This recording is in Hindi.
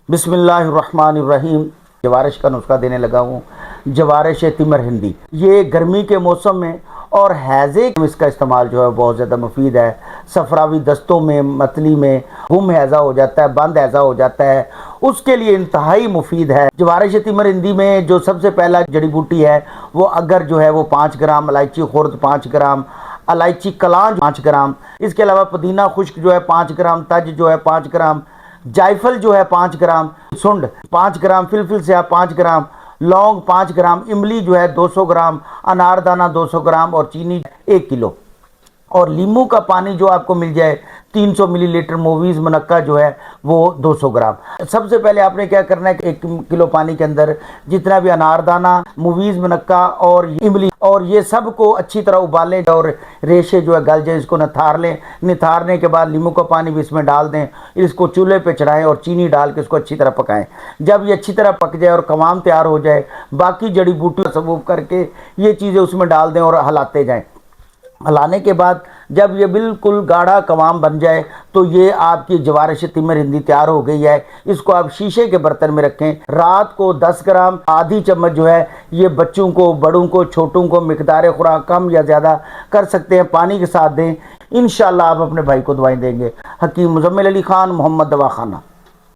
बिस्मिल्लाहिर्रहमानिर्रहीम। जवारिश का नुस्खा देने लगा हूँ। जवारिश तिमर हिंदी, ये गर्मी के मौसम में और हैज़े इसका इस्तेमाल जो है बहुत ज़्यादा मुफीद है। सफरावी दस्तों में, मतली में गुम हैज़ा हो जाता है, बंद हैज़ा हो जाता है, उसके लिए इंतहाई मुफीद है। जवारिश तिमर हिंदी में जो सबसे पहला जड़ी बूटी है वो अगर जो है वो 5 ग्राम, इलायची खुर्द 5 ग्राम, इलायची कलांज 5 ग्राम, इसके अलावा पुदीना खुश्क जो है 5 ग्राम, तज जो है 5 ग्राम, जायफल जो है 5 ग्राम, सुंड 5 ग्राम, फिलफिल से 5 ग्राम, लौंग 5 ग्राम, इमली जो है 200 ग्राम, अनारदाना 200 ग्राम और चीनी 1 किलो। और नींबू का पानी जो आपको मिल जाए 300 मिलीलीटर, मूवीज़ मुनक्का जो है वो 200 ग्राम। सबसे पहले आपने क्या करना है कि 1 किलो पानी के अंदर जितना भी अनारदाना, मूवीज़ मुनक्का और इमली और ये सब को अच्छी तरह उबालें और रेशे जो है गल जाए, इसको निथार लें। निथारने के बाद नींबू का पानी भी इसमें डाल दें, इसको चूल्हे पे चढ़ाएं और चीनी डाल के इसको अच्छी तरह पकाएं। जब ये अच्छी तरह पक जाए और कवाम तैयार हो जाए, बाकी जड़ी बूटी सबूब करके ये चीज़ें उसमें डाल दें और हिलाते जाएं। हिलाने के बाद जब ये बिल्कुल गाढ़ा कवाम बन जाए तो ये आपकी जवारिश तिमर हिंदी तैयार हो गई है। इसको आप शीशे के बर्तन में रखें। रात को 10 ग्राम, आधी चम्मच जो है ये बच्चों को, बड़ों को, छोटों को मिकदार खुराक कम या ज़्यादा कर सकते हैं, पानी के साथ दें। इंशाअल्लाह आप अपने भाई को दवाएं देंगे। हकीम मुजम्मिल अली खान, मोहम्मद दवाखाना।